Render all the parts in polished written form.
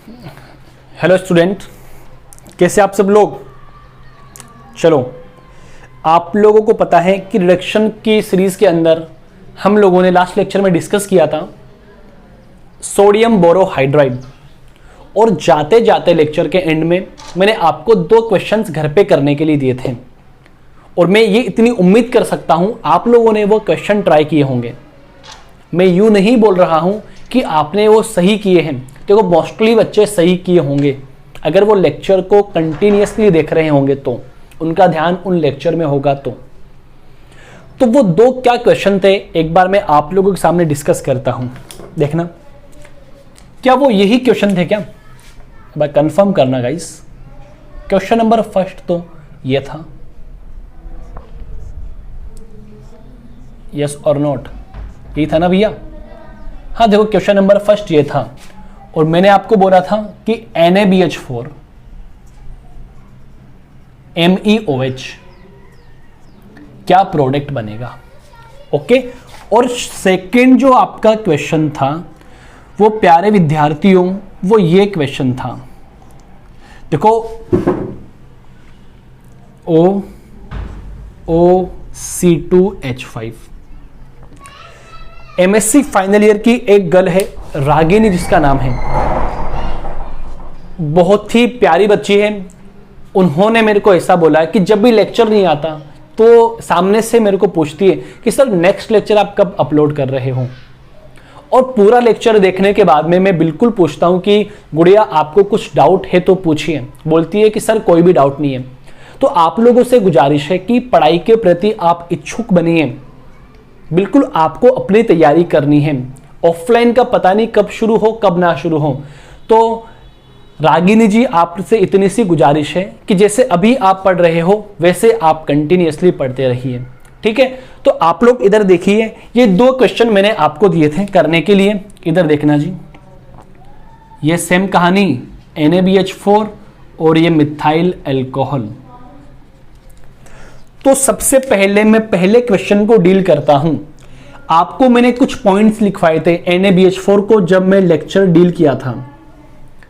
Hello student, कैसे आप सब लोग। चलो, आप लोगों को पता है कि रिडक्शन की सीरीज के अंदर हम लोगों ने लास्ट लेक्चर में डिस्कस किया था सोडियम बोरोहाइड्राइड, और जाते जाते लेक्चर के एंड में मैंने आपको 2 क्वेश्चंस घर पे करने के लिए दिए थे, और मैं ये इतनी उम्मीद कर सकता हूं आप लोगों ने वो क्वेश्चन ट्राई किए होंगे। मैं यूं नहीं बोल रहा हूं कि आपने वो सही किए हैं, देखो मोस्टली बच्चे सही किए होंगे अगर वो लेक्चर को कंटिन्यूअसली देख रहे होंगे, तो उनका ध्यान उन लेक्चर में होगा। तो वो 2 क्या क्वेश्चन थे, एक बार मैं आप लोगों के सामने डिस्कस करता हूं, देखना क्या वो यही क्वेश्चन थे क्या। भाई कंफर्म करना गाइस। क्वेश्चन नंबर फर्स्ट तो ये था, यस और नॉट, यही था ना भैया। हाँ देखो, क्वेश्चन नंबर फर्स्ट ये था, और मैंने आपको बोला था कि NaBH4 MeOH क्या प्रोडक्ट बनेगा। ओके, और सेकंड जो आपका क्वेश्चन था वो प्यारे विद्यार्थियों, वो ये क्वेश्चन था, देखो OC2H5। MSc फाइनल ईयर की एक गर्ल है रागिनी, जिसका नाम है, बहुत ही प्यारी बच्ची है। उन्होंने मेरे को ऐसा बोला कि जब भी लेक्चर नहीं आता तो सामने से मेरे को पूछती है कि सर नेक्स्ट लेक्चर आप कब अपलोड कर रहे हो, और पूरा लेक्चर देखने के बाद में मैं बिल्कुल पूछता हूं कि गुड़िया आपको कुछ डाउट है तो पूछिए। बोलती है कि सर कोई भी डाउट नहीं है। तो आप लोगों से गुजारिश है कि पढ़ाई के प्रति आप इच्छुक बनिए, बिल्कुल आपको अपनी तैयारी करनी है। ऑफलाइन का पता नहीं कब शुरू हो कब ना शुरू हो, तो रागिनी जी आपसे इतनी सी गुजारिश है कि जैसे अभी आप पढ़ रहे हो वैसे आप कंटिन्यूअसली पढ़ते रहिए, ठीक है। तो आप लोग इधर देखिए, ये 2 क्वेश्चन मैंने आपको दिए थे करने के लिए, इधर देखना जी। ये सेम कहानी NaBH4 और ये मिथाइल अल्कोहल। तो सबसे पहले मैं पहले क्वेश्चन को डील करता हूं। आपको मैंने कुछ पॉइंट्स लिखवाए थे NaBH4 को जब मैं लेक्चर डील किया था,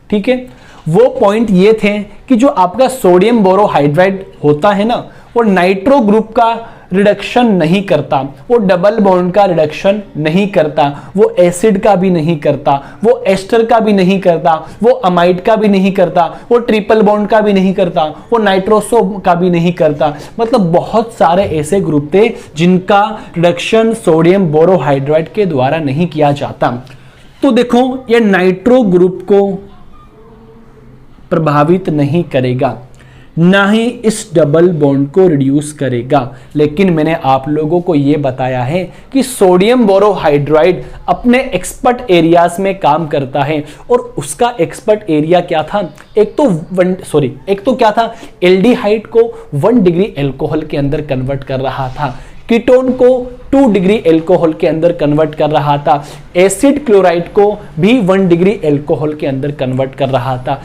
ठीक है। वो पॉइंट ये थे कि जो आपका सोडियम बोरोहाइड्राइड होता है ना, वो नाइट्रो ग्रुप का रिडक्शन नहीं करता, वो डबल बॉन्ड का रिडक्शन नहीं करता, वो एसिड का भी नहीं करता, वो एस्टर का भी नहीं करता, वो अमाइड का भी नहीं करता, वो ट्रिपल बॉन्ड का भी नहीं करता, वो नाइट्रोसो का भी नहीं करता। मतलब बहुत सारे ऐसे ग्रुप थे जिनका रिडक्शन सोडियम बोरोहाइड्राइड के द्वारा नहीं किया जाता। तो देखो, ये नाइट्रो ग्रुप को प्रभावित नहीं करेगा, ना ही इस डबल बॉन्ड को रिड्यूस करेगा। लेकिन मैंने आप लोगों को यह बताया है कि सोडियम बोरोहाइड्राइड अपने एक्सपर्ट एरियाज में काम करता है, और उसका एक्सपर्ट एरिया क्या था, एक तो क्या था, एल्डिहाइड को 1 डिग्री एल्कोहल के अंदर कन्वर्ट कर रहा था, कीटोन को 2 डिग्री एल्कोहल के अंदर कन्वर्ट कर रहा था, एसिड क्लोराइड को भी 1 डिग्री एल्कोहल के अंदर कन्वर्ट कर रहा था।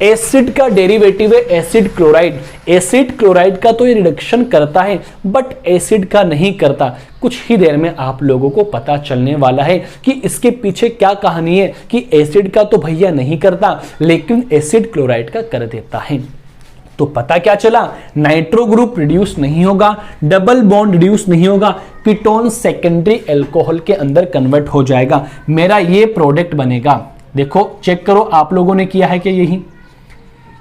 एसिड का डेरिवेटिव है एसिड क्लोराइड। एसिड क्लोराइड का तो ये रिडक्शन करता है, बट एसिड का नहीं करता। कुछ ही देर में आप लोगों को पता चलने वाला है कि इसके पीछे क्या कहानी है, कि एसिड का तो भैया नहीं करता लेकिन एसिड क्लोराइड का कर देता है। तो पता क्या चला, नाइट्रो ग्रुप रिड्यूस नहीं होगा, डबल बॉन्ड रिड्यूस नहीं होगा, कीटोन सेकेंडरी अल्कोहल के अंदर कन्वर्ट हो जाएगा, मेरा ये प्रोडक्ट बनेगा। देखो चेक करो, आप लोगों ने किया है कि यही,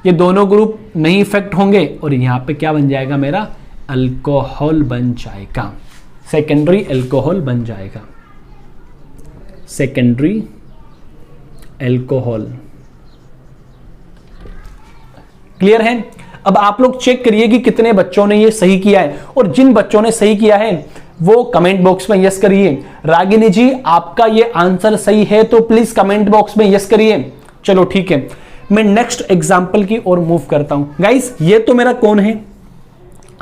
ये दोनों ग्रुप नहीं इफेक्ट होंगे और यहां पे क्या बन जाएगा, मेरा अल्कोहल बन जाएगा, सेकेंडरी अल्कोहल बन जाएगा, सेकेंडरी अल्कोहल। क्लियर है। अब आप लोग चेक करिए कि कितने बच्चों ने ये सही किया है, और जिन बच्चों ने सही किया है वो कमेंट बॉक्स में यस करिए। रागिनी जी आपका ये आंसर सही है तो प्लीज कमेंट बॉक्स में यस करिए। चलो ठीक है, मैं नेक्स्ट एग्जांपल की ओर मूव करता हूं। गाइस ये तो मेरा कौन है,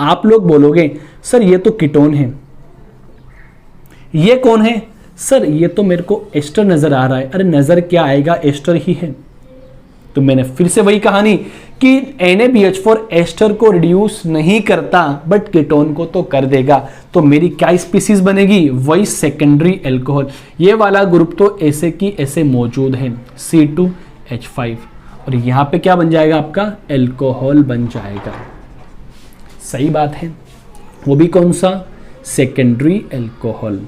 आप लोग बोलोगे सर ये तो कीटोन है। ये कौन है, सर ये तो मेरे को एस्टर नजर आ रहा है। अरे नजर क्या आएगा, एस्टर ही है। तो मैंने फिर से वही कहानी कि NaBH4 एस्टर को रिड्यूस नहीं करता बट कीटोन को तो कर देगा। तो मेरी क्या स्पीसीज बनेगी, वही सेकेंडरी अल्कोहल। ये वाला ग्रुप तो ऐसे की ऐसे मौजूद है, C2 H5 और यहाँ पे क्या बन जाएगा आपका एल्कोहल बन जाएगा। सही बात है, वो भी कौन सा, सेकेंडरी एल्कोहल।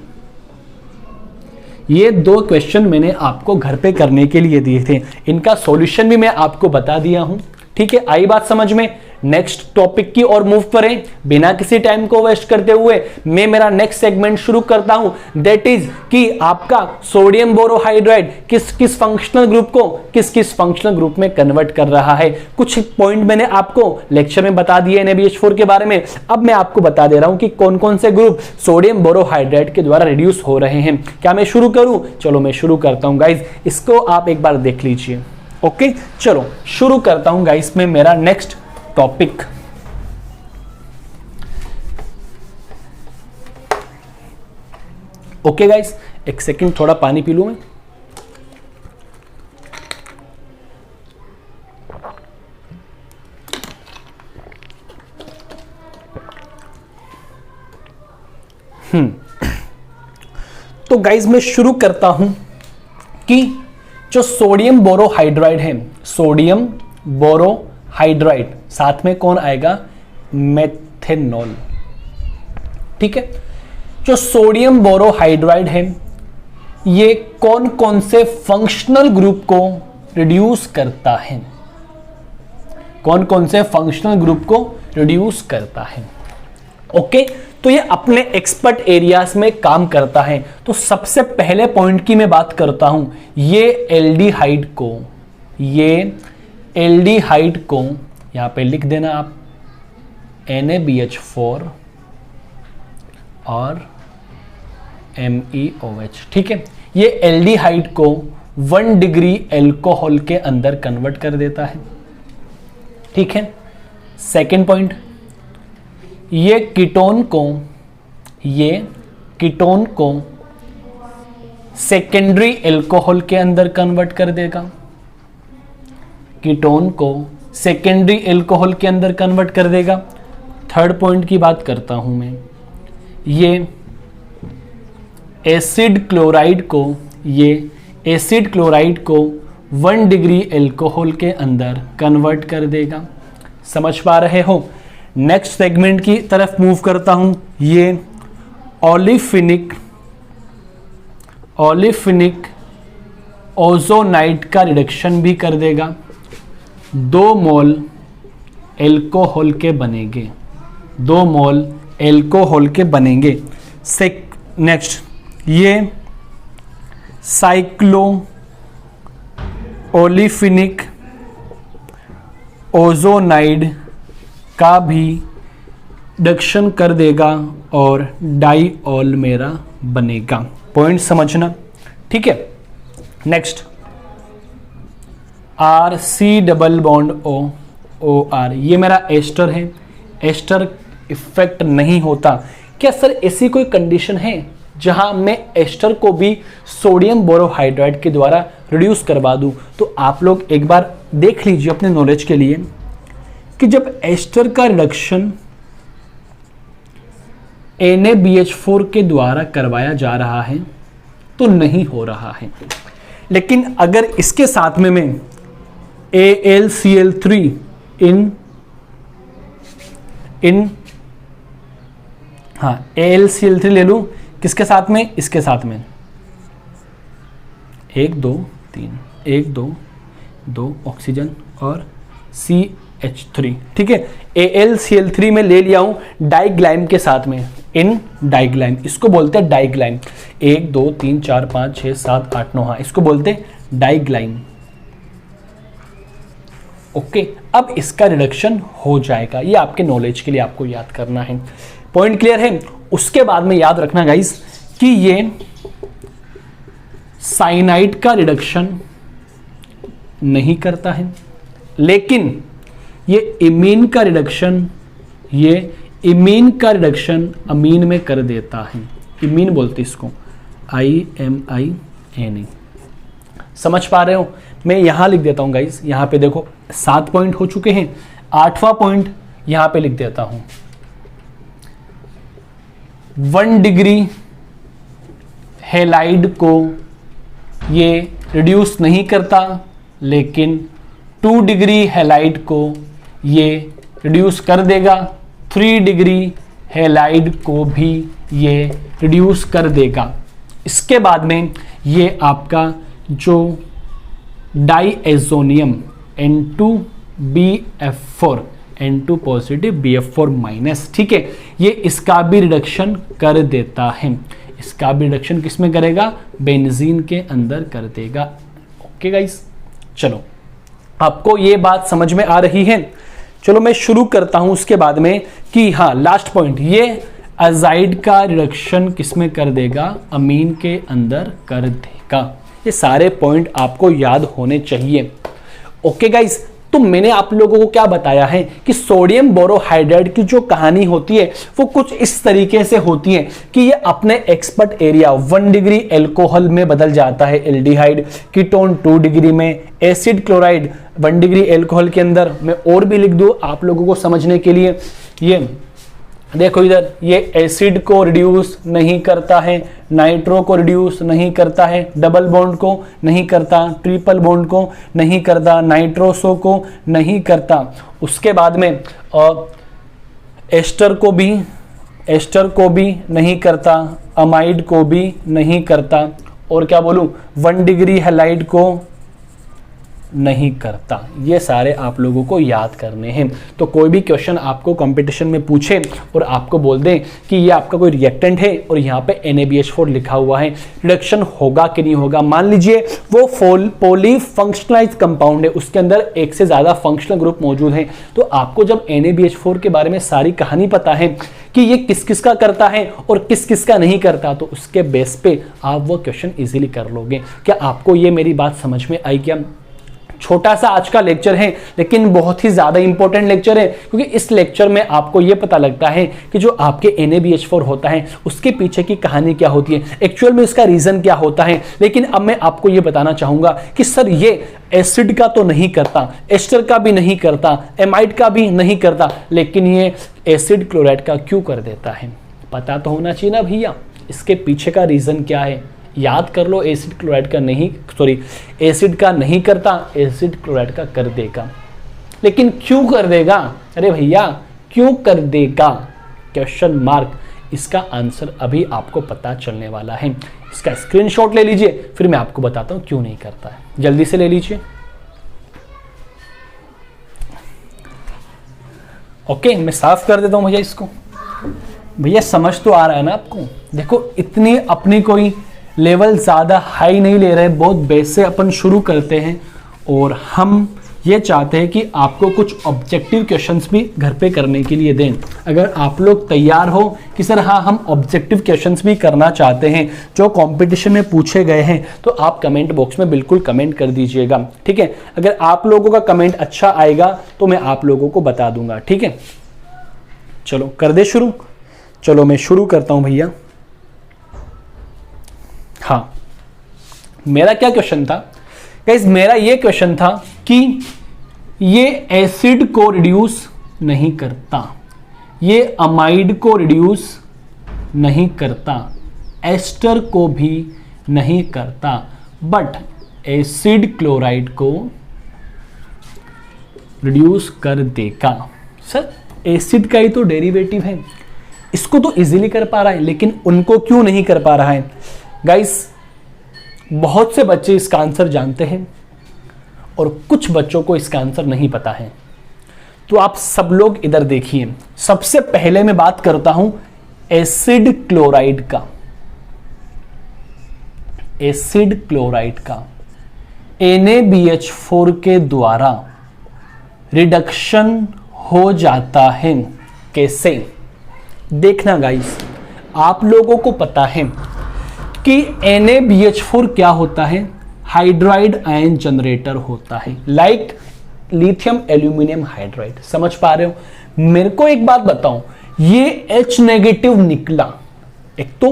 ये 2 क्वेश्चन मैंने आपको घर पे करने के लिए दिए थे, इनका सॉल्यूशन भी मैं आपको बता दिया हूं। ठीक है, आई बात समझ में। नेक्स्ट टॉपिक की ओर मूव करें बिना किसी टाइम को वेस्ट करते हुए। मैं मेरा नेक्स्ट सेगमेंट शुरू करता हूं, दैट इज कि आपका सोडियम बोरोहाइड्राइड किस किस फंक्शनल ग्रुप को किस किस फंक्शनल ग्रुप में कन्वर्ट कर रहा है। कुछ पॉइंट मैंने आपको लेक्चर में बता दिए NaBH4 के बारे में, अब मैं आपको बता दे रहा हूं कि कौन कौन से ग्रुप सोडियम बोरोहाइड्राइड के द्वारा रिड्यूस हो रहे हैं। क्या मैं शुरू करूं? चलो मैं शुरू करता हूं गाइज, इसको आप एक बार देख लीजिए। ओके, चलो शुरू करता हूं गाइज में मेरा नेक्स्ट टॉपिक। ओके गाइस, एक सेकंड थोड़ा पानी पी लूं मैं। तो गाइस मैं शुरू करता हूं कि जो सोडियम बोरोहाइड्राइड है, सोडियम बोरोहाइड्राइड, साथ में कौन आएगा, मेथेनॉल। ठीक है, जो सोडियम बोरोहाइड्राइड है ये कौन कौन से फंक्शनल ग्रुप को रिड्यूस करता है, कौन कौन से फंक्शनल ग्रुप को रिड्यूस करता है। ओके, तो ये अपने एक्सपर्ट एरियाज में काम करता है। तो सबसे पहले पॉइंट की मैं बात करता हूं, ये एल्डिहाइड को यहां पे लिख देना आप NaBH4 और MeOH। ठीक है, ये एल्डिहाइड को 1 डिग्री एल्कोहल के अंदर कन्वर्ट कर देता है। ठीक है, सेकेंड पॉइंट, ये कीटोन को सेकेंडरी एल्कोहल के अंदर कन्वर्ट कर देगा, कीटोन को सेकेंडरी एल्कोहल के अंदर कन्वर्ट कर देगा। थर्ड पॉइंट की बात करता हूं मैं, ये एसिड क्लोराइड को 1 डिग्री एल्कोहल के अंदर कन्वर्ट कर देगा। समझ पा रहे हो? नेक्स्ट सेगमेंट की तरफ मूव करता हूं, ये ओलिफिनिक ओजोनाइड का रिडक्शन भी कर देगा। 2 मोल एल्कोहल के बनेंगे, 2 मोल एल्कोहल के बनेंगे। नेक्स्ट, ये साइक्लो ओलिफिनिक ओजोनाइड का भी रिडक्शन कर देगा और डाइऑल मेरा बनेगा। पॉइंट समझना, ठीक है। नेक्स्ट, RC⋅OR, ये मेरा एस्टर है, एस्टर इफेक्ट नहीं होता। क्या सर ऐसी कोई कंडीशन है जहां मैं एस्टर को भी सोडियम बोरोहाइड्राइड के द्वारा रिड्यूस करवा दूं? तो आप लोग एक बार देख लीजिए अपने नॉलेज के लिए कि जब एस्टर का रिडक्शन NaBH4 के द्वारा करवाया जा रहा है तो नहीं हो रहा है, लेकिन अगर इसके साथ में मैं AlCl3 AlCl3 ले लूं, किसके साथ में? इसके साथ में 1 2 3 1 2 2 ऑक्सीजन और CH3, ठीक है। AlCl3 में ले लिया हूं डाइग्लाइम के साथ में, इन डाइग्लाइम, इसको बोलते हैं डाइग्लाइम। 1 2 3 4 5 6 7 8 9, हाँ, इसको बोलते हैं डाइग्लाइम। ओके, अब इसका रिडक्शन हो जाएगा। ये आपके नॉलेज के लिए आपको याद करना है। पॉइंट क्लियर है? उसके बाद में याद रखना गाइस कि ये साइनाइड का रिडक्शन नहीं करता है, लेकिन ये इमीन का रिडक्शन अमीन में कर देता है। इमीन बोलते इसको, IMINE। समझ पा रहे हो? मैं यहां लिख देता हूं गाइस, यहां पे देखो 7 पॉइंट हो चुके हैं, 8वां पॉइंट यहां पे लिख देता हूं। 1 डिग्री हैलाइड को ये रिड्यूस नहीं करता, लेकिन 2 डिग्री हैलाइड को ये रिड्यूस कर देगा, 3 डिग्री हैलाइड को भी ये रिड्यूस कर देगा। इसके बाद में ये आपका जो डाईएज़ोनियम N2BF4 N2 positive BF4 minus, ठीक है, ये इसका भी रिडक्शन कर देता है। इसका भी रिडक्शन किस में करेगा? बेंजीन के अंदर कर देगा। ओके गाइस, चलो आपको ये बात समझ में आ रही है। चलो मैं शुरू करता हूं उसके बाद में कि हाँ, लास्ट पॉइंट, ये अजाइड का रिडक्शन किस में कर देगा? अमीन के अंदर कर देगा। ये सारे पॉइंट आपको याद होने चाहिए। ओके गाइस, तो मैंने आप लोगों को क्या बताया है कि सोडियम बोरोहाइड्राइड की जो कहानी होती है वो कुछ इस तरीके से होती है कि ये अपने एक्सपर्ट एरिया 1 डिग्री एल्कोहल में बदल जाता है, एल्डिहाइड, कीटोन 2 डिग्री में, एसिड क्लोराइड 1 डिग्री एल्कोहल के अंदर। मैं और भी लिख दूं आप लोगों को समझने के लिए। ये देखो इधर, ये एसिड को रिड्यूस नहीं करता है, नाइट्रो को रिड्यूस नहीं करता है, डबल बॉन्ड को नहीं करता, ट्रिपल बॉन्ड को नहीं करता, नाइट्रोसो को नहीं करता। उसके बाद में एस्टर को भी नहीं करता, अमाइड को भी नहीं करता, और क्या बोलूं, 1 डिग्री हैलाइड को नहीं करता। ये सारे आप लोगों को याद करने हैं। तो कोई भी क्वेश्चन आपको कंपटीशन में पूछे और आपको बोल दें कि ये आपका कोई रिएक्टेंट है और यहाँ पे NaBH4 लिखा हुआ है, रिडक्शन होगा कि नहीं होगा? मान लीजिए वो पॉलीफंक्शनलाइज्ड कंपाउंड है, उसके अंदर एक से ज़्यादा फंक्शनल ग्रुप मौजूद हैं, तो आपको जब NaBH4 के बारे में सारी कहानी पता है कि ये किस किस का करता है और किस किस का नहीं करता, तो उसके बेस पे आप वो क्वेश्चन ईजिली कर लोगे। क्या आपको ये मेरी बात समझ में आई? क्या छोटा सा आज का लेक्चर है लेकिन बहुत ही ज्यादा इंपॉर्टेंट लेक्चर है, क्योंकि इस लेक्चर में आपको यह पता लगता है कि जो आपके NaBH4 होता है उसके पीछे की कहानी क्या होती है, एक्चुअल में इसका रीजन क्या होता है। लेकिन अब मैं आपको यह बताना चाहूंगा कि सर ये एसिड का तो नहीं करता, एस्टर का भी नहीं करता, एमाइड का भी नहीं करता, लेकिन ये एसिड क्लोराइड का क्यों कर देता है? पता तो होना चाहिए ना भैया, इसके पीछे का रीजन क्या है। याद कर लो, एसिड क्लोराइड का नहीं, सॉरी एसिड का नहीं करता, एसिड क्लोराइड का कर देगा। लेकिन क्यों कर देगा? अरे भैया क्यों कर देगा? Question mark. इसका आंसर अभी आपको पता चलने वाला है। इसका स्क्रीनशॉट ले लीजिए, फिर मैं आपको बताता हूं क्यों नहीं करता है। जल्दी से ले लीजिए। ओके, मैं साफ कर देता हूं भैया इसको। भैया समझ तो आ रहा है ना आपको? देखो इतनी अपनी कोई लेवल ज़्यादा हाई नहीं ले रहे, बहुत बेस से अपन शुरू करते हैं और हम ये चाहते हैं कि आपको कुछ ऑब्जेक्टिव क्वेश्चंस भी घर पे करने के लिए दें। अगर आप लोग तैयार हो कि सर हाँ हम ऑब्जेक्टिव क्वेश्चंस भी करना चाहते हैं जो कंपटीशन में पूछे गए हैं, तो आप कमेंट बॉक्स में बिल्कुल कमेंट कर दीजिएगा, ठीक है। अगर आप लोगों का कमेंट अच्छा आएगा तो मैं आप लोगों को बता दूंगा, ठीक है। चलो कर दे शुरू। चलो मैं शुरू करता हूं भैया। हाँ, मेरा क्या क्वेश्चन था गाइस? मेरा ये क्वेश्चन था कि ये एसिड को रिड्यूस नहीं करता, ये अमाइड को रिड्यूस नहीं करता, एस्टर को भी नहीं करता, बट एसिड क्लोराइड को रिड्यूस कर देगा। सर एसिड का ही तो डेरिवेटिव है, इसको तो इजीली कर पा रहा है, लेकिन उनको क्यों नहीं कर पा रहा है? गाइस बहुत से बच्चे इसका आंसर जानते हैं और कुछ बच्चों को इसका आंसर नहीं पता है। तो आप सब लोग इधर देखिए। सबसे पहले मैं बात करता हूं एसिड क्लोराइड का। एसिड क्लोराइड का NaBH4 के द्वारा रिडक्शन हो जाता है। कैसे? देखना गाइस, आप लोगों को पता है कि NaBH4 क्या होता है? हाइड्राइड आयन जनरेटर होता है, लाइक लिथियम एल्यूमिनियम हाइड्राइड। समझ पा रहे हो? मेरे को एक बात बताओ, ये H नेगेटिव निकला, एक तो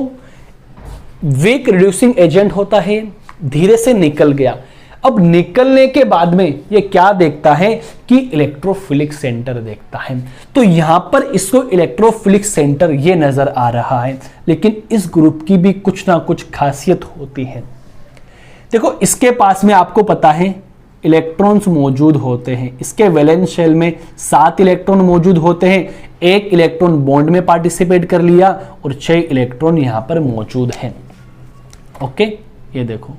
वीक रिड्यूसिंग एजेंट होता है, धीरे से निकल गया। अब निकलने के बाद में ये क्या देखता है कि इलेक्ट्रोफिलिक सेंटर देखता है। तो यहां पर इसको इलेक्ट्रोफिलिक सेंटर ये नजर आ रहा है, लेकिन इस ग्रुप की भी कुछ ना कुछ खासियत होती है। देखो इसके पास में आपको पता है इलेक्ट्रॉन्स मौजूद होते हैं। इसके वैलेंस शेल में 7 इलेक्ट्रॉन मौजूद होते हैं, 1 इलेक्ट्रॉन बॉन्ड में पार्टिसिपेट कर लिया और 6 इलेक्ट्रॉन यहां पर मौजूद हैं। ओके, ये देखो।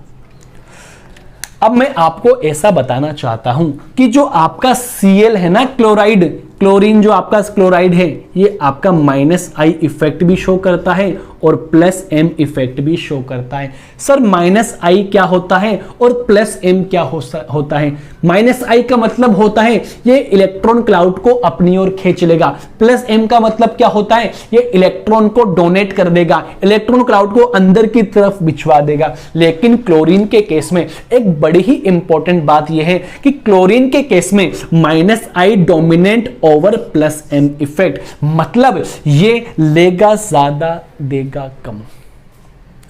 अब मैं आपको ऐसा बताना चाहता हूं कि जो आपका Cl है ना, क्लोराइड, क्लोरीन जो आपका क्लोराइड है, ये आपका -I इफेक्ट भी शो करता है और +M इफेक्ट भी शो करता है। सर -I क्या होता है और +M क्या होता है? -I का मतलब होता है ये इलेक्ट्रॉन क्लाउड को अपनी ओर खींच लेगा। +M का मतलब क्या होता है? ये इलेक्ट्रॉन को डोनेट कर देगा, इलेक्ट्रॉन क्लाउड को अंदर की तरफ भिजवा देगा। लेकिन क्लोरीन के केस में एक बड़ी ही इंपॉर्टेंट बात यह है कि क्लोरीन के केस में -I dominant over +M effect, मतलब ये लेगा ज्यादा देगा कम।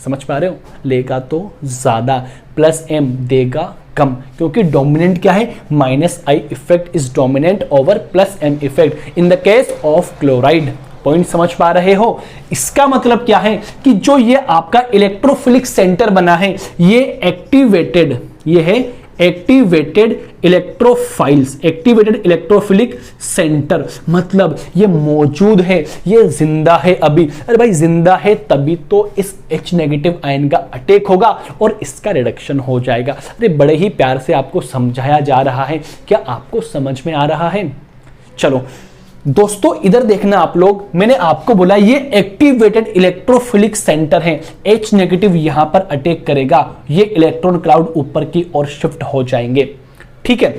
समझ पा रहे हो? लेगा तो ज्यादा, +M देगा कम, क्योंकि डोमिनेंट क्या है? -I effect is dominant over +M effect in the case of chloride. Point समझ पा रहे हो? इसका मतलब क्या है कि जो ये आपका इलेक्ट्रोफिलिक सेंटर बना है, ये एक्टिवेटेड, ये है activated electrophiles, activated electrophilic centre, मतलब ये मौजूद है, ये जिंदा है अभी। अरे भाई जिंदा है तभी तो इस H नेगेटिव आयन का अटैक होगा और इसका रिडक्शन हो जाएगा। अरे बड़े ही प्यार से आपको समझाया जा रहा है, क्या आपको समझ में आ रहा है? चलो दोस्तों इधर देखना आप लोग, मैंने आपको बोला ये एक्टिवेटेड इलेक्ट्रोफिलिक सेंटर है, H नेगेटिव यहां पर अटैक करेगा, ये इलेक्ट्रॉन क्लाउड ऊपर की ओर शिफ्ट हो जाएंगे। ठीक है,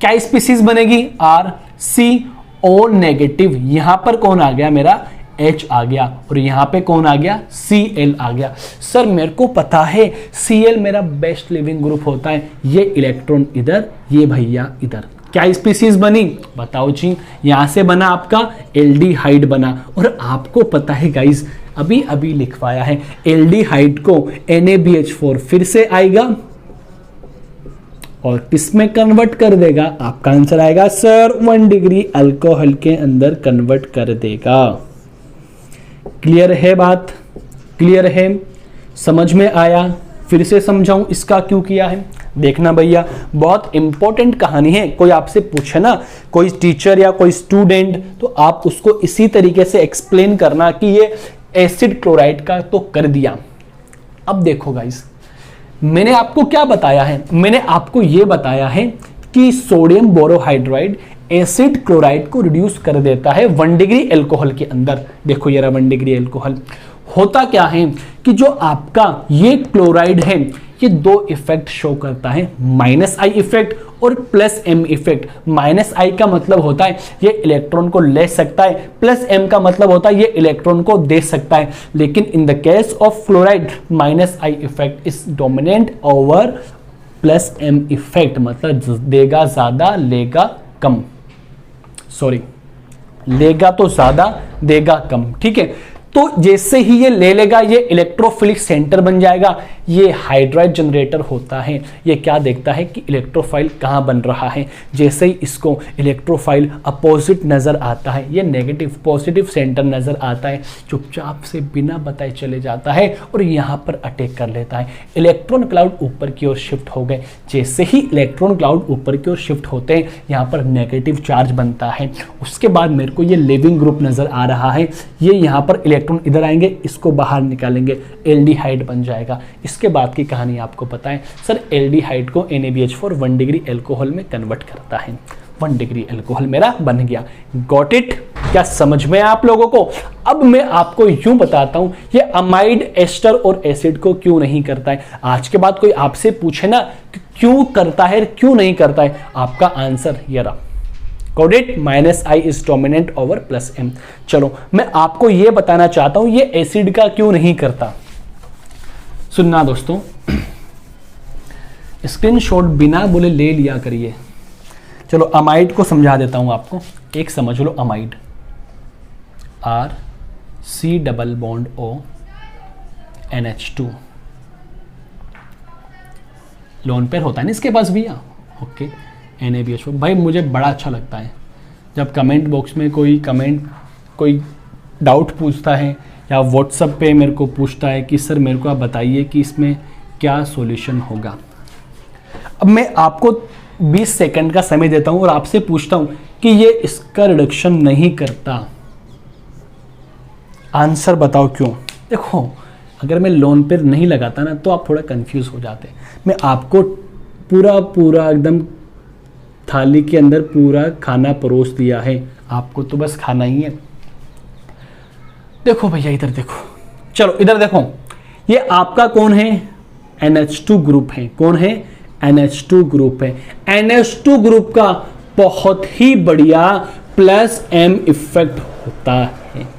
क्या स्पीसीज बनेगी? RCO negative. यहां पर कौन आ गया? मेरा H आ गया, और यहां पे कौन आ गया? Cl आ गया। सर मेरे को पता है Cl मेरा बेस्ट लिविंग ग्रुप होता है, ये इलेक्ट्रॉन इधर, ये भैया इधर। क्या स्पीसीज बनी? बताओ जी। यहां से बना आपका एल्डिहाइड बना, और आपको पता है गाइस, अभी अभी लिखवाया है, एल्डिहाइड को NaBH4 फिर से आएगा और किसमें कन्वर्ट कर देगा? आपका आंसर आएगा सर 1 डिग्री अल्कोहल के अंदर कन्वर्ट कर देगा। क्लियर है बात? क्लियर है? समझ में आया? फिर से समझाऊं इसका क्यों किया है? देखना भैया, बहुत इंपॉर्टेंट कहानी है। कोई आपसे पूछे ना, कोई टीचर या कोई स्टूडेंट, तो आप उसको इसी तरीके से एक्सप्लेन करना कि ये एसिड क्लोराइड का तो कर दिया। अब देखो गाइस, मैंने आपको क्या बताया है? मैंने आपको ये बताया है कि सोडियम बोरोहाइड्राइड एसिड क्लोराइड को रिड्यूस कर देता है 1 डिग्री अल्कोहल के अंदर। देखो ये रहा 1 डिग्री अल्कोहल। होता क्या है कि जो आपका ये क्लोराइड है, ये 2 इफेक्ट शो करता है, -I इफेक्ट और +M इफेक्ट। -I का मतलब होता है ये इलेक्ट्रॉन को ले सकता है, +M का मतलब होता है ये इलेक्ट्रॉन को दे सकता है। लेकिन in the case of fluoride -I effect is dominant over +M effect, मतलब देगा ज्यादा लेगा कम। सॉरी, लेगा तो ज्यादा देगा कम। ठीक है, तो जैसे ही ये ले लेगा, ये इलेक्ट्रोफिलिक सेंटर बन जाएगा। ये हाइड्राइड जनरेटर होता है, ये क्या देखता है कि इलेक्ट्रोफाइल कहाँ बन रहा है। जैसे ही इसको इलेक्ट्रोफाइल अपोजिट नजर आता है, ये नेगेटिव पॉजिटिव सेंटर नजर आता है, चुपचाप से बिना बताए चले जाता है और यहाँ पर अटैक कर लेता है। इलेक्ट्रॉन क्लाउड ऊपर की ओर शिफ्ट हो गए। जैसे ही इलेक्ट्रॉन क्लाउड ऊपर की ओर शिफ्ट होते हैं, यहाँ पर नेगेटिव चार्ज बनता है। उसके बाद मेरे को ये लिविंग ग्रुप नजर आ रहा है, ये यहाँ पर इलेक्ट्रॉन इधर आएंगे, इसको बाहर निकालेंगे, एल्डिहाइड बन जाएगा। इसके बाद की कहानी आपको पता है। सर एल्डिहाइड को NaBH4 1 डिग्री अल्कोहल में कन्वर्ट करता है, 1 डिग्री अल्कोहल मेरा बन गया। Got it? क्या समझ में आप लोगों को? अब मैं आपको यूं बताता हूं ये अमाइड, एस्टर और एसिड को क्यों नहीं करता है। आज के बाद कोई आपसे पूछे ना कि क्यों करता है क्यों नहीं करता है, आपका आंसर ये रहा, got it? -I is dominant over +M। चलो मैं आपको ये बताना चाहता हूं ये एसिड का क्यों नहीं करता। सुनना दोस्तों, स्क्रीनशॉट बिना बोले ले लिया करिए। चलो अमाइड को समझा देता हूं आपको, एक समझ लो amide, RC≡O NH2 lone pair होता है ना इसके पास भैया। ओके, NaBH4 भाई मुझे बड़ा अच्छा लगता है जब कमेंट बॉक्स में कोई डाउट पूछता है या व्हाट्सएप पे मेरे को पूछता है कि सर मेरे को आप बताइए कि इसमें क्या सॉल्यूशन होगा। अब मैं आपको 20 सेकंड का समय देता हूं और आपसे पूछता हूं कि ये इसका रिडक्शन नहीं करता। आंसर बताओ क्यों। देखो, अगर मैं लोन पेयर नहीं लगाता ना तो आप थोड़ा कंफ्यूज हो जाते। मैं आपको पूरा एकदम थाली के अंदर पूरा खाना परोस दिया है, आपको तो बस खाना ही है। देखो भैया, इधर देखो, चलो इधर देखो, ये आपका कौन है, NH2 ग्रुप है। कौन है, NH2 ग्रुप है। NH2 ग्रुप का बहुत ही बढ़िया +m इफेक्ट होता है,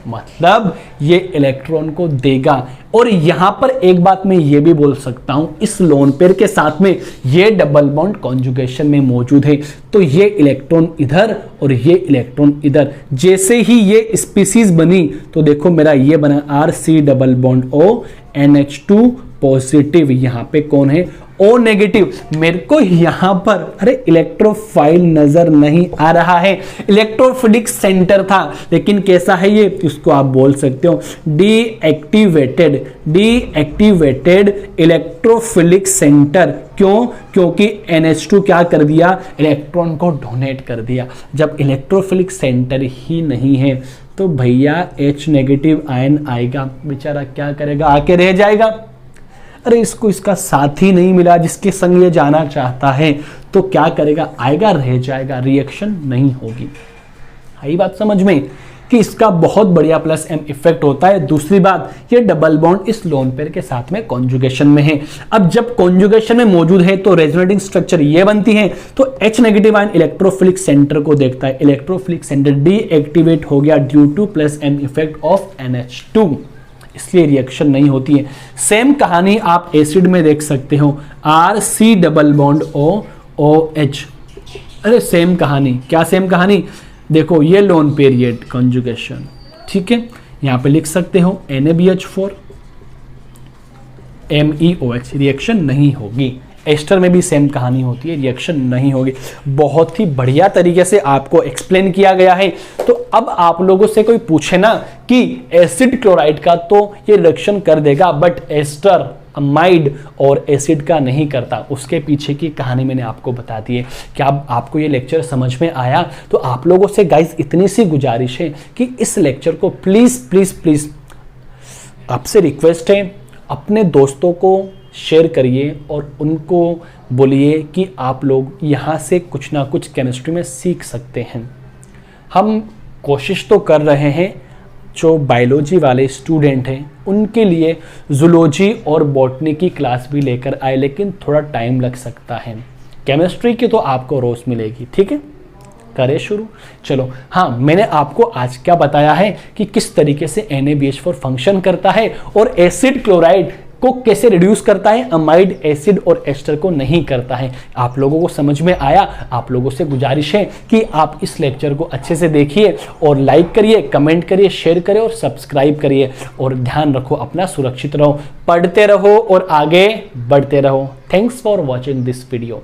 मतलब ये इलेक्ट्रॉन को देगा। और यहां पर एक बात मैं ये भी बोल सकता हूं, इस लोन पेयर के साथ में ये डबल बॉन्ड कॉन्जुगेशन में मौजूद है, तो ये इलेक्ट्रॉन इधर और ये इलेक्ट्रॉन इधर। जैसे ही ये स्पीसीज बनी तो देखो मेरा ये बना RC double bond O NH2 positive. यहां पे कौन है, O नेगेटिव। मेरे को यहां पर अरे इलेक्ट्रोफाइल नजर नहीं आ रहा है, इलेक्ट्रोफिलिक सेंटर था, लेकिन कैसा है ये, इसको आप बोल सकते हो डीएक्टिवेटेड इलेक्ट्रोफिलिक सेंटर। क्यों, क्योंकि NH2 क्या कर दिया, इलेक्ट्रॉन को डोनेट कर दिया। जब इलेक्ट्रोफिलिक सेंटर ही नहीं है तो भैया H नेगेटिव आयन आएगा, बेचारा क्या करेगा, आके रह जाएगा। अरे इसको इसका साथी नहीं मिला जिसके संग ये जाना चाहता है, तो क्या करेगा, आएगा, रह जाएगा, रिएक्शन नहीं होगी। आई बात समझ में कि इसका बहुत बढ़िया +m इफेक्ट होता है। दूसरी बात, ये डबल बॉन्ड इस लोन पेयर के साथ में कॉन्जुगेशन में है। अब जब कॉन्जुगेशन में मौजूद है तो रेजोनेटिंग स्ट्रक्चर ये बनती है, तो H negative ion electrophilic centre को देखता है, इलेक्ट्रोफिलिक सेंटर डीएक्टिवेट हो गया due to +m effect of NH2, इसलिए रिएक्शन नहीं होती है। सेम कहानी आप एसिड में देख सकते हो, RC डबल बॉन्ड OH। अरे सेम कहानी, क्या सेम कहानी, देखो ये लोन पीरियड कॉन्जुगेशन, ठीक है, यहां पे लिख सकते हो NaBH4 MEOH, रिएक्शन नहीं होगी। एस्टर में भी सेम कहानी होती है, रिएक्शन नहीं होगी। बहुत ही बढ़िया तरीके से आपको एक्सप्लेन किया गया है। तो अब आप लोगों से कोई पूछे ना कि एसिड क्लोराइड का तो ये रिएक्शन कर देगा, बट एस्टर अमाइड और एसिड का नहीं करता, उसके पीछे की कहानी मैंने आपको बता दी है। क्या आपको ये लेक्चर समझ में आया? तो आप लोगों से गाइस इतनी सी गुजारिश है कि इस लेक्चर को प्लीज प्लीज प्लीज आपसे रिक्वेस्ट है, अपने दोस्तों को शेयर करिए और उनको बोलिए कि आप लोग यहाँ से कुछ ना कुछ केमिस्ट्री में सीख सकते हैं। हम कोशिश तो कर रहे हैं, जो बायोलॉजी वाले स्टूडेंट हैं उनके लिए जूलॉजी और बॉटनी की क्लास भी लेकर आए, लेकिन थोड़ा टाइम लग सकता है। केमिस्ट्री की तो आपको रोज मिलेगी, ठीक है, करें शुरू। चलो, हाँ, मैंने आपको आज क्या बताया है कि किस तरीके से NaBH4 फंक्शन करता है और एसिड क्लोराइड को कैसे रिड्यूस करता है, अमाइड, एसिड और एस्टर को नहीं करता है। आप लोगों को समझ में आया? आप लोगों से गुजारिश है कि आप इस लेक्चर को अच्छे से देखिए और लाइक करिए, कमेंट करिए, शेयर करिए और सब्सक्राइब करिए। और ध्यान रखो, अपना सुरक्षित रहो, पढ़ते रहो और आगे बढ़ते रहो। Thanks for watching this video.